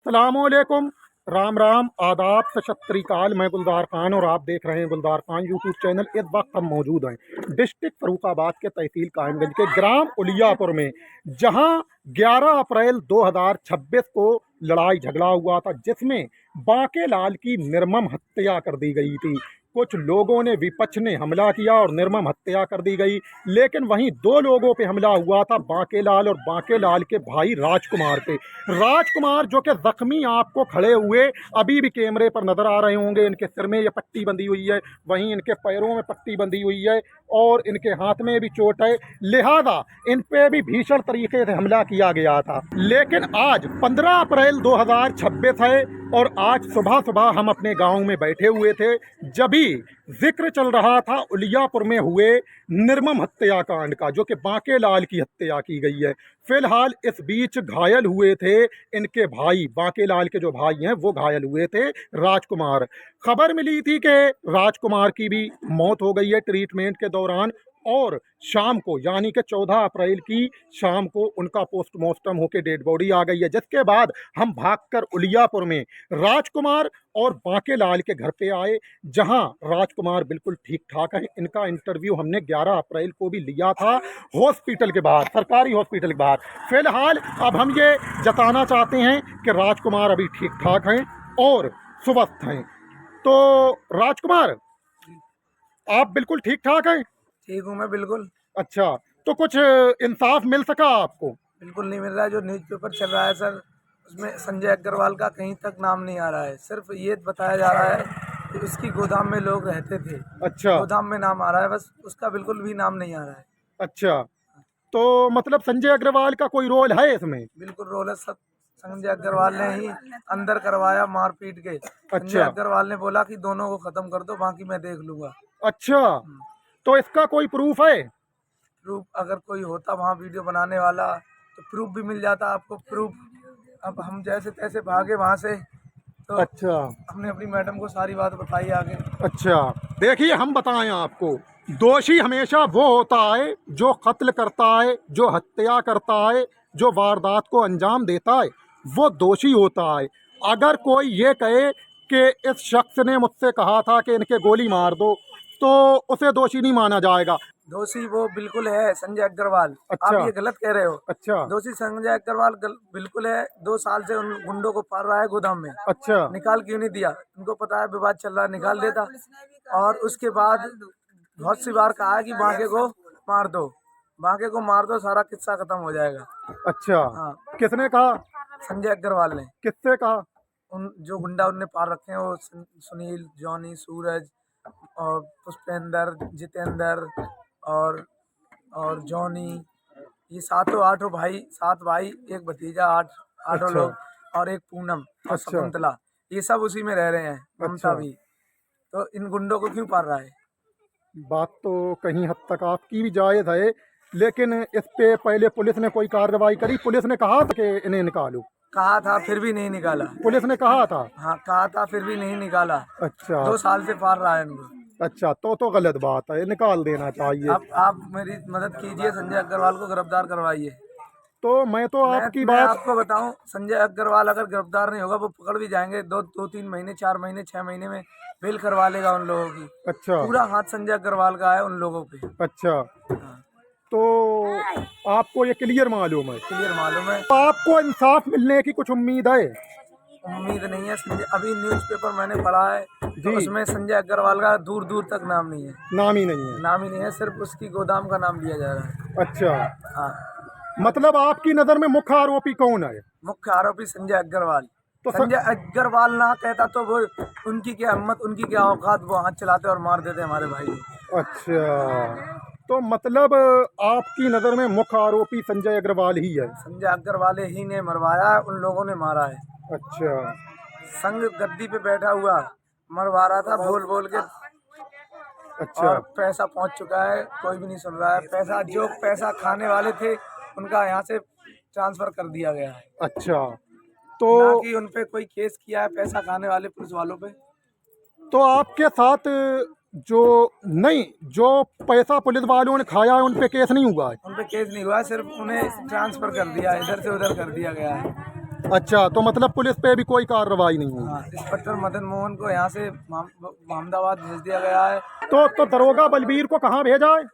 सलामुअलैकुम, राम राम, आदाब, सत श्री अकाल। मैं गुलजार खान और आप देख रहे हैं गुलजार खान यूट्यूब चैनल। इस वक्त हम मौजूद हैं डिस्ट्रिक्ट फर्रुखाबाद के तहसील कायमगंज के ग्राम उलियापुर में, जहां 11 अप्रैल 2026 को लड़ाई झगड़ा हुआ था, जिसमें बांके लाल की निर्मम हत्या कर दी गई थी। कुछ लोगों ने, विपक्ष ने हमला किया और निर्मम हत्या कर दी गई। लेकिन वहीं दो लोगों पे हमला हुआ था, बांके लाल और बांके लाल के भाई राजकुमार पे। राजकुमार जो कि जख्मी आपको खड़े हुए अभी भी कैमरे पर नजर आ रहे होंगे। इनके सिर में ये पट्टी बंधी हुई है, वहीं इनके पैरों में पट्टी बंधी हुई है और इनके हाथ में भी चोट है। लिहाजा इन पे भी भीषण तरीके से हमला किया गया था। लेकिन आज 15 अप्रैल 2026 है और आज सुबह सुबह हम अपने गांव में बैठे हुए थे, जब जिक्र चल रहा था उलियापुर में हुए निर्मम हत्याकांड का, जो कि बांके लाल की हत्या की गई है। फिलहाल इस बीच घायल हुए थे इनके भाई, बांके लाल के जो भाई हैं वो घायल हुए थे, राजकुमार। खबर मिली थी कि राजकुमार की भी मौत हो गई है ट्रीटमेंट के दौरान, और शाम को यानी कि 14 अप्रैल की शाम को उनका पोस्टमार्टम होकर डेड बॉडी आ गई है। जिसके बाद हम भागकर उलियापुर में राजकुमार और बांके लाल के घर पे आए, जहां राजकुमार बिल्कुल ठीक ठाक है। इनका इंटरव्यू हमने 11 अप्रैल को भी लिया था हॉस्पिटल के बाहर, सरकारी हॉस्पिटल के बाहर। फिलहाल अब हम ये जताना चाहते हैं कि राजकुमार अभी ठीक ठाक हैं और स्वस्थ हैं। तो राजकुमार, आप बिल्कुल ठीक ठाक हैं? ठीक हूँ मैं बिल्कुल। अच्छा, तो कुछ इंसाफ मिल सका आपको? बिल्कुल नहीं मिल रहा है। जो न्यूज़पेपर चल रहा है सर, उसमें संजय अग्रवाल का कहीं तक नाम नहीं आ रहा है। सिर्फ ये बताया जा रहा है कि उसकी गोदाम में लोग रहते थे। अच्छा गोदाम में नाम आ रहा है, बस उसका बिल्कुल भी नाम नहीं आ रहा है। अच्छा, तो मतलब संजय अग्रवाल का कोई रोल है इसमें? बिल्कुल रोल है सब। संजय अग्रवाल ने ही अंदर करवाया मार पीट के। संजय अच्छा अग्रवाल ने बोला कि दोनों को खत्म कर दो, बाकी मैं देख लूंगा। अच्छा, तो इसका कोई प्रूफ है? प्रूफ अगर कोई होता वहाँ वीडियो बनाने वाला तो प्रूफ भी मिल जाता आपको। प्रूफ अब हम जैसे तैसे भागे वहाँ से, तो अच्छा हमने अपनी मैडम को सारी बात बताई आगे। अच्छा, देखिए हम बताएं आपको, दोषी हमेशा वो होता है जो कत्ल करता है, जो हत्या करता है, जो वारदात को अंजाम देता है, वो दोषी होता है। अगर कोई ये कहे कि इस शख्स ने मुझसे कहा था कि इनके गोली मार दो, तो उसे दोषी नहीं माना जाएगा। दोषी वो बिल्कुल है संजय अग्रवाल। अच्छा आप ये गलत कह रहे हो। अच्छा दोषी संजय अग्रवाल बिल्कुल है। 2 साल से उन गुंडों को पाल रहा है गोदाम में। अच्छा निकाल क्यों नहीं दिया? उनको पता है विवाद चल रहा है, निकाल देता। और उसके बाद बहुत सी बार कहा है कि बांके को मार दो, बांके को मार दो, सारा किस्सा खत्म हो जाएगा। अच्छा, हाँ, किसने कहा? संजय अग्रवाल ने। किससे कहा? उन जो गुंडा उनने पाल रखे हैं, वो सुनील, जॉनी, सूरज और पुष्पेंद्र, जितेंद्र और जॉनी, ये सातों आठों भाई, 7 भाई, एक भतीजा, आठों अच्छा लोग, और एक पूनम और अच्छा शकुंतला, ये सब उसी में रह रहे हैं। ममता अच्छा, भी। तो इन गुंडों को क्यों पाल रहा है? बात तो कहीं हद तक आपकी भी जायज़ है, लेकिन इस पे पहले पुलिस ने कोई कार्रवाई करी? पुलिस ने कहा था कि इन्हें निकालो? कहा था, फिर भी नहीं निकाला। पुलिस ने कहा था? हाँ, कहा था, फिर भी नहीं निकाला। अच्छा 2 साल से पाल रहा है इनको। अच्छा, तो गलत बात है, निकाल देना चाहिए। आप मेरी मदद कीजिए, संजय अग्रवाल को गिरफ्तार करवाइए। तो मैं तो आपकी मैं बात, आपको बताऊं, संजय अग्रवाल अगर गिरफ्तार नहीं होगा, वो पकड़ भी जाएंगे। 2-3 महीने, 4 महीने, 6 महीने में बेल करवा लेगा उन लोगों की। अच्छा पूरा हाथ संजय अग्रवाल का है उन लोगों पे। अच्छा, हाँ, तो आपको ये क्लियर मालूम है? क्लियर मालूम है। तो आपको इंसाफ मिलने की कुछ उम्मीद है? उम्मीद नहीं है। संजय, अभी न्यूज़पेपर मैंने पढ़ा है, तो जी, उसमें संजय अग्रवाल का दूर दूर तक नाम नहीं है। नाम ही नहीं है? नाम ही नहीं है, सिर्फ उसकी गोदाम का नाम लिया जा रहा है। अच्छा, हाँ, मतलब आपकी नज़र में मुख्य आरोपी कौन है? मुख्य आरोपी संजय अग्रवाल। तो संजय अग्रवाल ना कहता तो वो, उनकी क्या हिम्मत, उनकी क्या औकात, वो हाथ चलाते और मार देते हमारे भाई को। अच्छा, तो मतलब आपकी नज़र में मुख्य आरोपी संजय अग्रवाल ही है? संजय अग्रवाल ही ने मरवाया है, उन लोगों ने मारा है। अच्छा संग गद्दी पे बैठा हुआ मरवा रहा था बोल बोल के। अच्छा और पैसा पहुंच चुका है, कोई भी नहीं सुन रहा है। पैसा, जो पैसा खाने वाले थे उनका यहाँ से ट्रांसफर कर दिया गया है। अच्छा, ना तो कि उन पे कोई केस किया है पैसा खाने वाले पुलिस वालों पे। तो आपके साथ जो, नहीं, जो पैसा पुलिस वालों ने खाया है उन पे केस नहीं हुआ है? उन पे केस नहीं हुआ है, सिर्फ उन्हें ट्रांसफर कर दिया है, इधर से उधर कर दिया गया है। अच्छा, तो मतलब पुलिस पे भी कोई कार्रवाई नहीं हुई। हाँ, इंस्पेक्टर मदन मोहन को यहाँ से मोहम्मदाबाद भेज दिया गया है। तो दरोगा बलबीर को कहाँ भेजा है?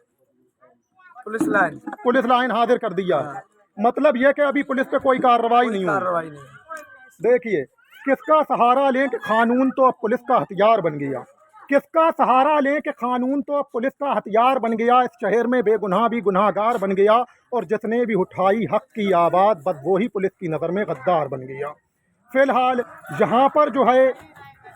Police line. पुलिस लाइन हाजिर कर दिया है। हाँ। मतलब ये कि अभी पुलिस पे कोई कार्रवाई नहीं हुई। कार्रवाई नहीं। देखिए, किसका सहारा लें कि कानून तो अब पुलिस का हथियार बन गया। किसका सहारा लें कि कानून तो अब पुलिस का हथियार बन गया। इस शहर में बेगुनाह भी गुनाहगार बन गया और जिसने भी उठाई हक की आवाज़ बस वो ही पुलिस की नज़र में गद्दार बन गया। फिलहाल यहाँ पर जो है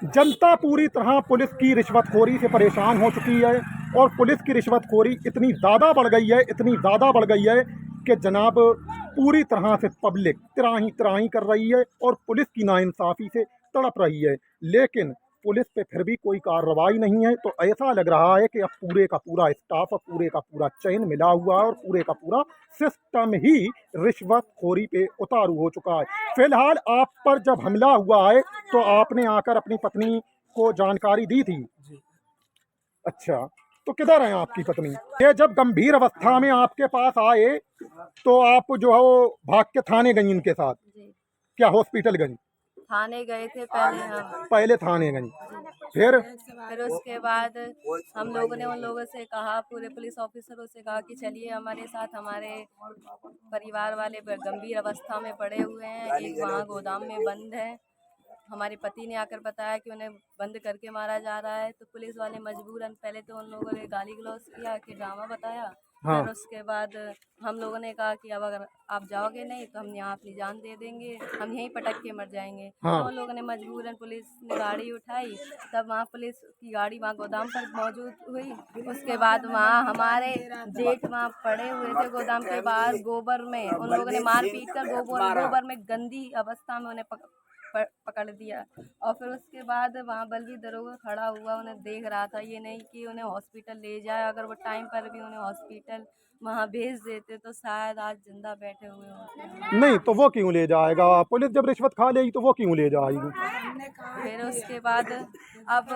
जनता पूरी तरह पुलिस की रिश्वतखोरी से परेशान हो चुकी है और पुलिस की रिश्वतखोरी इतनी ज़्यादा बढ़ गई है, इतनी ज़्यादा बढ़ गई है कि जनाब पूरी तरह से पब्लिक त्राही त्राही कर रही है और पुलिस की नाइंसाफ़ी से तड़प रही है। लेकिन पुलिस पे फिर भी कोई कार्रवाई नहीं है। तो ऐसा लग रहा है कि अब पूरे का पूरा स्टाफ और पूरे का पूरा चैन मिला हुआ है और पूरे का पूरा सिस्टम ही रिश्वतखोरी पे उतारू हो चुका है। फिलहाल आप पर जब हमला हुआ है तो आपने आकर अपनी पत्नी को जानकारी दी थी? जी। अच्छा, तो किधर है आपकी पत्नी? ये जब गंभीर अवस्था में आपके पास आए तो आप जो है वो भाग के थाने गई इनके साथ? जी, क्या हॉस्पिटल गई? थाने गए थे पहले हम। पहले थाने गई, जी। फिर? फिर उसके बाद हम लोगों ने उन लोगों से कहा, पूरे पुलिस ऑफिसरों से कहा कि चलिए हमारे साथ, हमारे परिवार वाले गंभीर अवस्था में पड़े हुए हैं, एक वहाँ गोदाम में बंद है। हमारे पति ने आकर बताया कि उन्हें बंद करके मारा जा रहा है। तो पुलिस वाले मजबूरन, पहले तो उन लोगों ने गाली गलौज किया कि ड्रामा बताया। हाँ। फिर उसके बाद हम लोगों ने कहा कि अब अगर आप जाओगे नहीं तो हम यहाँ अपनी जान दे देंगे, हम यहीं पटक के मर जाएंगे। हाँ। तो उन लोगों ने मजबूरन, पुलिस ने गाड़ी उठाई, तब वहाँ पुलिस की गाड़ी वहाँ गोदाम पर मौजूद हुई। उसके बाद वहाँ हमारे जेठ वहाँ पड़े हुए थे गोदाम के बाहर गोबर में। उन लोगों ने मार पीट कर गोबर में गंदी अवस्था में उन्हें पकड़ दिया। और फिर उसके बाद वहाँ बलवीर दरोगा खड़ा हुआ, उन्हें देख रहा था। ये नहीं कि उन्हें हॉस्पिटल ले जाए, अगर वो टाइम पर भी उन्हें हॉस्पिटल वहाँ भेज देते तो शायद आज जिंदा बैठे हुए होते। नहीं तो वो क्यों ले जाएगा? पुलिस जब रिश्वत खा लेगी तो वो क्यों ले जाएगी? फिर उसके बाद अब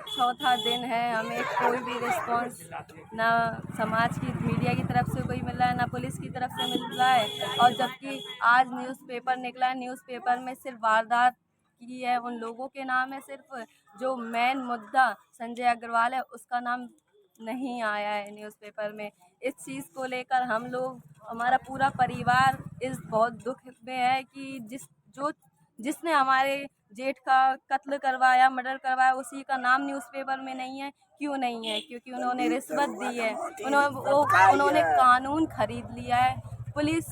चौथा दिन है, हमें कोई भी रिस्पांस ना समाज की, मीडिया की तरफ से कोई मिल रहा है, ना पुलिस की तरफ से मिल रहा है। और जबकि आज न्यूज़पेपर निकला है, न्यूज़पेपर में सिर्फ वारदात की है, उन लोगों के नाम है, सिर्फ जो मेन मुद्दा संजय अग्रवाल है उसका नाम नहीं आया है न्यूज़पेपर में। इस चीज़ को लेकर हम लोग, हमारा पूरा परिवार इस बहुत दुख में है कि जिसने हमारे जेठ का कत्ल करवाया, मर्डर करवाया, उसी का नाम न्यूज़पेपर में नहीं है। क्यों नहीं है? क्योंकि उन्होंने रिश्वत दी है, उन्होंने कानून खरीद लिया है, पुलिस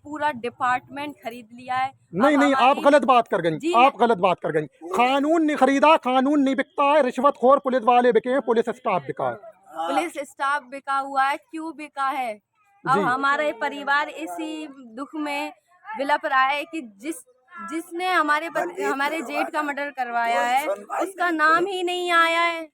पूरा डिपार्टमेंट खरीद लिया है। नहीं नहीं, आप गलत बात कर गई, जी, आप गलत बात कर गई। कानून नहीं खरीदा, कानून नहीं बिकता है, रिश्वतखोर पुलिस वाले बिके हैं, पुलिस स्टाफ बिका है। पुलिस स्टाफ बिका हुआ है। क्यों बिका है? अब हमारे परिवार इसी दुख में विलप रहा है कि जिसने हमारे जेठ का मर्डर करवाया है उसका नाम ही नहीं आया है।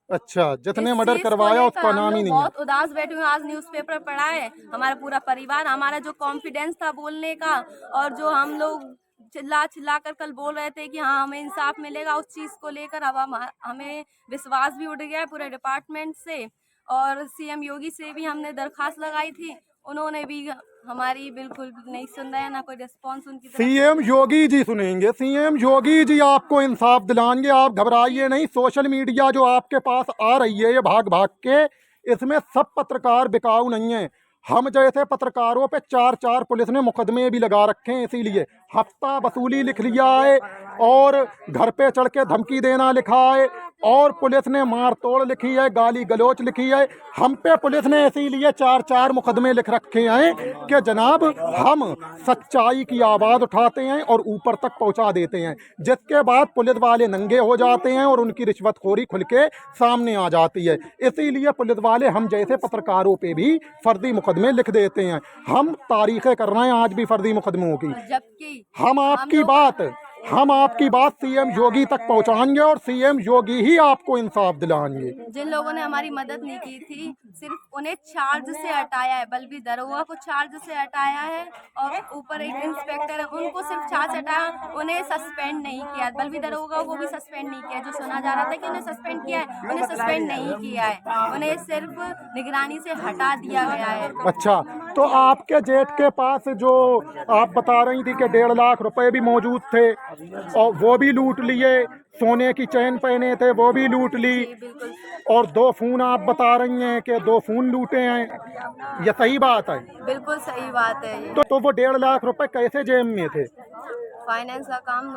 अच्छा, जिसने मर्डर करवाया उसका नाम ही नहीं है। बहुत उदास बैठे हुए। आज न्यूज़पेपर पढ़ा है, हमारा पूरा परिवार, हमारा जो कॉन्फिडेंस था बोलने का, और जो हम लोग चिल्ला कर कल बोल रहे थे कि हाँ हमें इंसाफ मिलेगा, उस चीज़ को लेकर अब हमें विश्वास भी उठ गया है पूरे डिपार्टमेंट से। और सीएम योगी से भी हमने दरखास्त लगाई थी, उन्होंने भी हमारी बिल्कुल नहीं सुन रहे हैं, ना कोई रिस्पॉन्स उनकी तरफ। सीएम योगी जी सुनेंगे, सीएम योगी जी आपको इंसाफ दिलाएंगे, आप घबराइए नहीं। सोशल मीडिया जो आपके पास आ रही है ये भाग भाग के, इसमें सब पत्रकार बिकाऊ नहीं है। हम जैसे पत्रकारों पे 4 पुलिस ने मुकदमे भी लगा रखे हैं, इसीलिए हफ्ता वसूली लिख लिया है और घर पे चढ़ के धमकी देना लिखा है और पुलिस ने मार तोड़ लिखी है, गाली गलोच लिखी है। हम पे पुलिस ने इसीलिए 4 मुकदमे लिख रखे हैं कि जनाब हम सच्चाई की आवाज़ उठाते हैं और ऊपर तक पहुंचा देते हैं, जिसके बाद पुलिस वाले नंगे हो जाते हैं और उनकी रिश्वतखोरी खुल के सामने आ जाती है। इसीलिए पुलिस वाले हम जैसे पत्रकारों पे भी फर्जी मुकदमे लिख देते हैं। हम तारीखें कर रहे हैं आज भी फर्जी मुकदमों की। जबकि हम आपकी बात हम आपकी बात सीएम योगी तक पहुंचाएंगे और सीएम योगी ही आपको इंसाफ दिलाएंगे। जिन लोगों ने हमारी मदद नहीं की थी सिर्फ उन्हें चार्ज से हटाया है, बल्कि दरोगा को चार्ज से हटाया है और ऊपर एक इंस्पेक्टर है उनको सिर्फ चार्ज से हटाया, उन्हें सस्पेंड नहीं किया। बल्कि दरोगा को भी सस्पेंड नहीं किया, जो सुना जा रहा था कि उन्हें सस्पेंड किया है, उन्हें सस्पेंड नहीं किया है, उन्हें सिर्फ निगरानी से हटा दिया गया है। अच्छा, तो आपके जेठ के पास जो आप बता रही थी कि 1.5 लाख रुपए भी मौजूद थे और वो भी लूट लिए, सोने की चैन पहने थे वो भी लूट ली, बिल्कुल और 2 फोन आप बता रही हैं कि 2 फोन लूटे हैं, ये सही बात है? बिल्कुल सही बात है ये। तो वो 1.5 लाख रुपए कैसे जेब में थे? फाइनेंस का काम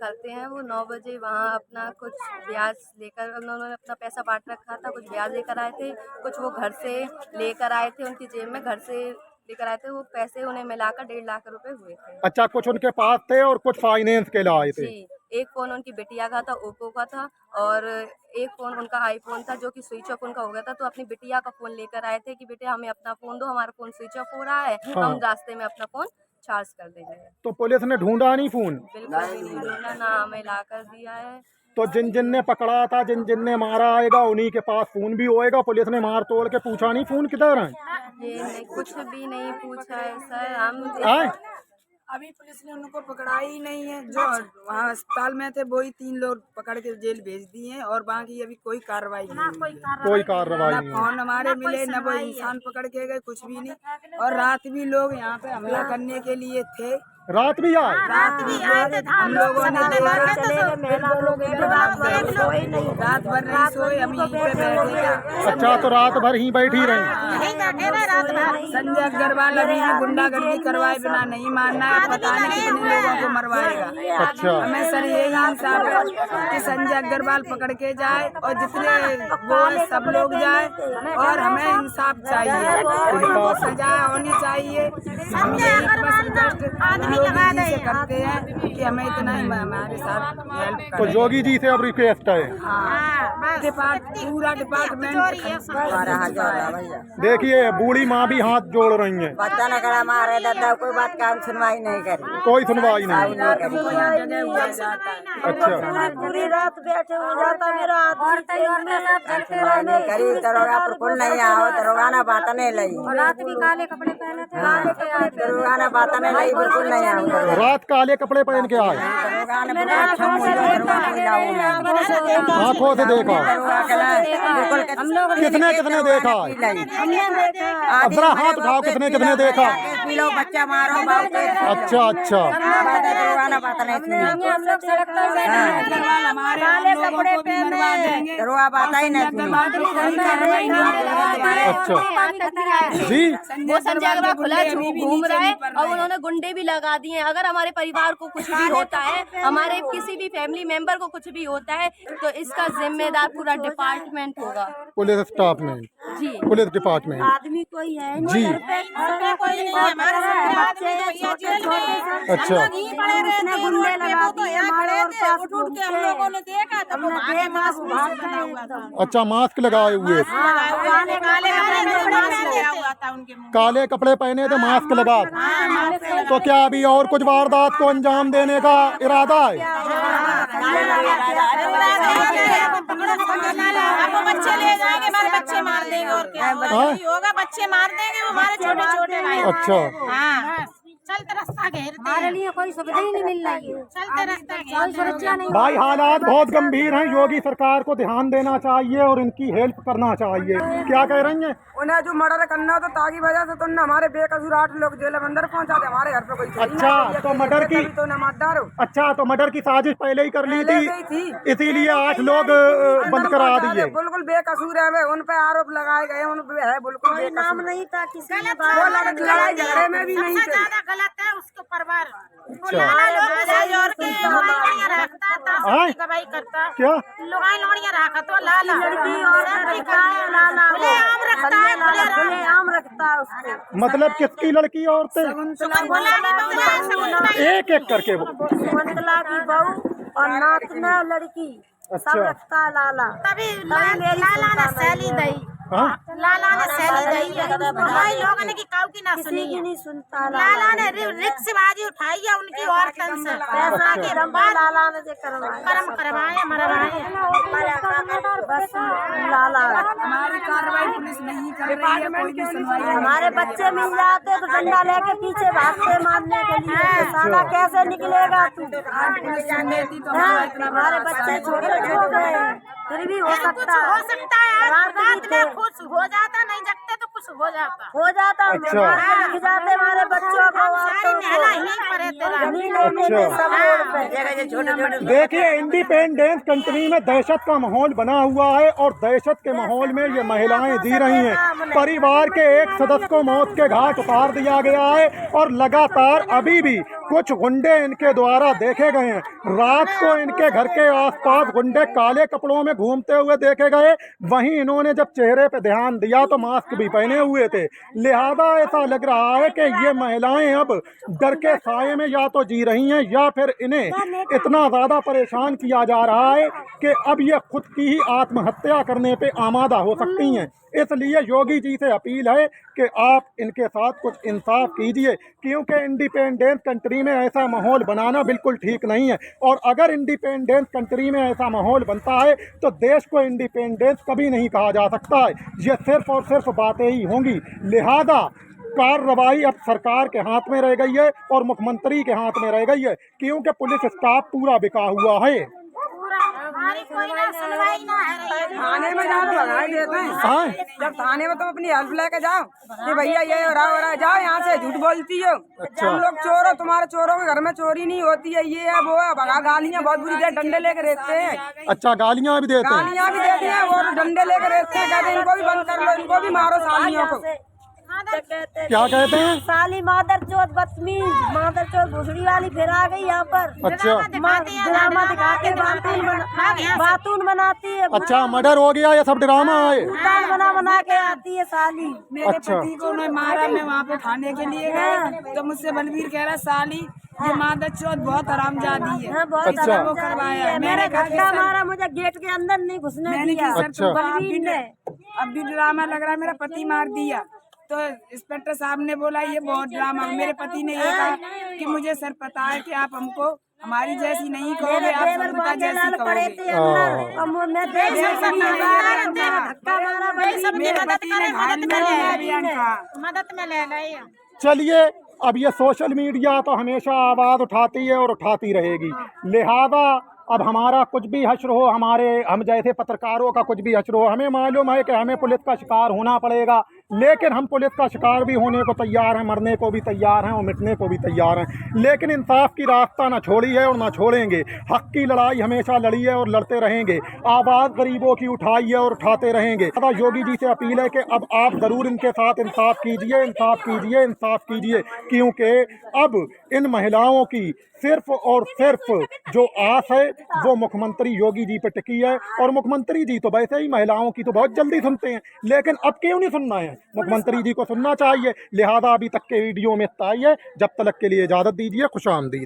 करते हैं वो। 9 बजे वहाँ अपना कुछ ब्याज लेकर उन्होंने अपना पैसा बांट रखा था, कुछ ब्याज लेकर आए थे, कुछ वो घर से लेकर आए थे, उनकी जेब में घर से लेकर आए थे। वो पैसे उन्हें मिलाकर 1.5 लाख रुपए हुए थे। अच्छा, कुछ उनके पास थे और कुछ फाइनेंस के लाए थे। जी, एक फ़ोन उनकी बिटिया का था, ओप्पो का था, और एक फ़ोन उनका आईफोन था जो कि स्विच ऑफ उनका हो गया था। तो अपनी बिटिया का फ़ोन लेकर आए थे कि बेटे हमें अपना फ़ोन दो, हमारा फ़ोन स्विच ऑफ हो रहा है, हाँ। हम रास्ते में अपना फ़ोन चार्ज कर देंगे। तो पुलिस ने ढूंढा नहीं फोन? बिल्कुल भी नहीं ढूंढा, ना हमें ला कर दिया है। तो जिन जिन ने पकड़ा था, जिन जिन ने मारा आएगा, उन्हीं के पास फोन भी होएगा। पुलिस ने मार तोड़ के पूछा नहीं फोन किधर है? ये नहीं, कुछ भी नहीं पूछा है सर। हम आए? अभी पुलिस ने उनको पकड़ा ही नहीं है। जो वहाँ अस्पताल में थे वही 3 लोग पकड़ के जेल भेज दिए हैं और बाकी अभी कोई कार्रवाई नहीं। कोई कार्रवाई नहीं। फोन हमारे मिले न वो इंसान पकड़ के गए, कुछ भी नहीं। और रात भी लोग यहाँ पे हमला करने के लिए थे। रात भी आए? रात भी हम लोगों ने रात भर नहीं सोए, हम यहीं पे बैठे थे। अच्छा, तो रात भर ही बैठी रही? संजय अग्रवाल अभी भी गुंडागर्दी करवाए बिना नहीं मानना है, पता नहीं कितने लोगों को मरवाएगा। अच्छा, हमें सर यही इंसाफ है कि संजय अग्रवाल पकड़ के जाए और जितने वो हैं सब लोग जाए, और हमें इंसाफ चाहिए, उनको सजा होनी चाहिए। हम यही बस रिक्वेस्ट योगी जी से करते हैं कि हमें इतना ही हमारे साथ हेल्प तो करें। योगी जी से अब रिक्वेस्ट है। पूरा डिपार्टमेंट देखिए, बूढ़ी माँ भी हाथ जोड़ रही है। बच्चा न करा मारे दादा, कोई बात का हम सुनवाई नहीं करी, कोई सुनवाई नहीं। अच्छा, पूरी रात बैठे हो जाता मेरा सुनवाई नहीं करी। दरोगा पर कुल नहीं आओ, दरोगा ना बात नहीं लई, रात भी काले कपड़े पहने थे, दरोगा ना बात नहीं लई, बिल्कुल नहीं आओ। रात काले कपड़े पहन के आए? दरोगा ने बहुत अच्छा आँखों से देखा? कितने कितने देखा? अब जरा हाथ उठाओ, कितने कितने देखा? पिलो बच्चा मारो बाप के। अच्छा अच्छा, दरोगा ना बात नहीं सुनी, हम लोग सड़क पर काले कपड़े पहने, दरोगा बात ही नहीं सुनी। अच्छा जी, वो संजय अग्रवाल खुला घूम रहा है और उन्होंने गुंडे भी लगा दिए हैं। अगर हमारे परिवार को कुछ भी होता है, हमारे किसी भी फैमिली मेंबर को कुछ भी होता है, तो इसका जिम्मेदार पूरा डिपार्टमेंट होगा। पुलिस स्टाफ में? जी, पुलिस डिपार्टमेंट आदमी कोई है जी। कोई नहीं है, हमारे अच्छा, गुंडे लगा दिए, उठ के हम लोगों ने देखा तो भागे मास्क बना हुआ था। अच्छा, मास्क लगाए हुए, काले कपड़े पहने थे, मास्क लगा। तो क्या अभी और कुछ वारदात को अंजाम देने का इरादा है? बच्चे ले जाएंगे, हमारे बच्चे मार देंगे और क्या होगा, बच्चे मार देंगे, वो हमारे छोटे छोटे भाई। अच्छा, हाँ, चलते रास्ता घेरते, हमारे लिए कोई सुविधा ही नहीं मिल रही है, चलते रास्ता कोई सुरक्षा नहीं। भाई हालात बहुत गंभीर हैं। योगी सरकार को ध्यान देना चाहिए और इनकी हेल्प करना चाहिए। क्या कह रही हैं? उन्हें जो मर्डर करना तो ताकि वजह से तो हमारे बेकसूर 8 लोग जेल में अंदर पहुंचा दे, हमारे घर पे कोई अच्छा, तो मर्डर की तो न मारदार हो। अच्छा, तो मर्डर की साजिश पहले ही कर ली थी, इसीलिए 8 लोग बंद करा दिए। बिल्कुल बेकसूर है वे, उन पे आरोप लगाए गए, उन पे है बिल्कुल नाम नहीं था किसी ने, लड़ाई झगड़े में भी नहीं थे। गलत है उसको परिवार हाँ? गवाही करता, क्या लुगाई लोड़िया रखा तो लाला आम रखता है उसको, मतलब किसकी लड़की औरतें? एक एक करके वो। कुंतला की बहू और नातना लड़की सब अच्छा, रखता है लाला। तभी लाला ना सैली दई हाँ लाला ने सैली दी है हमारे लोगों ने की काऊ की ना सुनी है नहीं सुनता लाला ने रिक्शेबाजी उठाई है उनकी औरतन से पैसा के बाद लाला ने जो कर्म करवाए मरवाए बस लाला हमारी कार्रवाई पुलिस नहीं कर रही है, कोई भी सुनवाई नहीं। हमारे बच्चे मिल जाते तो डंडा लेके पीछे भागते मारने के लिए साला कैसे निकलेगा तू आज पुलिस देती तो हाँ, इतना हमारे बच्चे छोटे छोटे हैं फिर भी हो सकता हो सकता है रात रात में में कुछ हो जाता नहीं जगते तो कुछ हो जाता हो जाता अच्छा। लिख जाते हमारे बच्चों को सारी महिला यहीं पर है तेरा जमीनों में सब रोड पे देखिए, इंडिपेंडेंस कंट्री में दहशत का माहौल बना हुआ है और दहशत के माहौल में ये महिलाएं जी रही हैं। परिवार के एक सदस्य को मौत के घाट उतार दिया गया है और लगातार अभी भी कुछ गुंडे इनके द्वारा देखे गए हैं। रात को इनके घर के आसपास गुंडे काले कपड़ों में घूमते हुए देखे गए। वहीं इन्होंने जब चेहरे पे ध्यान दिया तो मास्क भी पहने हुए थे। लिहाजा ऐसा लग रहा है कि ये महिलाएं अब डर के साए में या तो जी रही हैं या फिर इन्हें इतना ज़्यादा परेशान किया जा रहा है कि अब ये खुद की ही आत्महत्या करने पे आमादा हो सकती हैं। इसलिए योगी जी से अपील है कि आप इनके साथ कुछ इंसाफ कीजिए, क्योंकि इंडिपेंडेंस कंट्री में ऐसा माहौल बनाना बिल्कुल ठीक नहीं है। और अगर इंडिपेंडेंस कंट्री में ऐसा माहौल बनता है तो देश को इंडिपेंडेंस कभी नहीं कहा जा सकता है। ये सिर्फ और सिर्फ बातें ही होंगी। लिहाजा कार्रवाई अब सरकार के हाथ में रह गई है और मुख्यमंत्री के हाथ में रह गई है, क्योंकि पुलिस स्टाफ पूरा बिका हुआ है। हमारी कोई ना सुनवाई ना है थाने में जाओ तो भगाई देते हैं। हाँ जब थाने में तुम अपनी हेल्प लेके जाओ कि भैया ये हो रहा है, जाओ यहाँ से झूठ बोलती हो। अच्छा। तुम लोग चोर हो, तुम्हारे चोरों के घर में चोरी नहीं होती है, ये है वो है, भगा गालियाँ बहुत बुरी देर डंडे लेके रहते हैं, अच्छा, गालियाँ भी देते हैं। गालियाँ भी देते हैं और डंडे लेके रहते हैं। कहते हैं इनको भी बंद कर लो, इनको भी मारो सालियों को। क्या कहते हैं? साली मादर चौथ बदतमीज मादर चौथ भुसड़ी वाली फिर आ गई यहाँ पर। अच्छा ड्रामा दिखा के बातून बनाती है। अच्छा, मर्डर हो गया, ये सब ड्रामा है। भूटान बना के आती है साली। मेरे अच्छा। पति को उन्होंने मारा, मैं वहाँ पे थाने के लिए गए तो मुझसे बलवीर कह रहा साली ये मादर चौथ बहुत हरामजादी है, हाँ, बहुत अच्छा। अच्छा वो करवाया है। मैंने कहा कि धक्का सर- मारा, मुझे गेट के अंदर नहीं घुसने मैंने दिया। कहा सर अच्छा। तुम बलवीर ने अब भी ड्रामा लग रहा है, मेरा पति मार दिया। तो इंस्पेक्टर साहब ने बोला ये बहुत ड्रामा। मेरे पति ने ये कहा कि मुझे सर पता है कि आप हमको हमारी जैसी नहीं कहोगे, आप संगीता जैसी पड़े कहोगे। थे अंदर। अब वो मैं देख सकती हूँ, धक्का मारा बलवीर मेरे पति ने घायल में अभियान कहा। मदद में ले गई है। चलिए, अब ये सोशल मीडिया तो हमेशा आवाज़ उठाती है और उठाती रहेगी। लिहाजा अब हमारा कुछ भी हश्र हो, हम जैसे पत्रकारों का कुछ भी हश्र हो, हमें मालूम है कि हमें पुलिस का शिकार होना पड़ेगा, लेकिन हम पुलिस का शिकार भी होने को तैयार हैं, मरने को भी तैयार हैं और मिटने को भी तैयार हैं। लेकिन इंसाफ की रास्ता ना छोड़ी है और ना छोड़ेंगे। हक की लड़ाई हमेशा लड़ी है और लड़ते रहेंगे। आवाज़ गरीबों की उठाई है और उठाते रहेंगे। दादा योगी जी से अपील है कि अब आप ज़रूर इनके साथ इंसाफ कीजिए, इंसाफ कीजिए, इंसाफ कीजिए, क्योंकि अब इन महिलाओं की सिर्फ और सिर्फ जो आस है वो मुख्यमंत्री योगी जी पे टिकी है। और मुख्यमंत्री जी तो वैसे ही महिलाओं की तो बहुत जल्दी सुनते हैं, लेकिन अब क्यों नहीं सुनना है? मुख्यमंत्री जी को सुनना चाहिए। लिहाजा अभी तक के वीडियो में इतना ही है। जब तक के लिए इजाज़त दीजिए। खुशामदीद।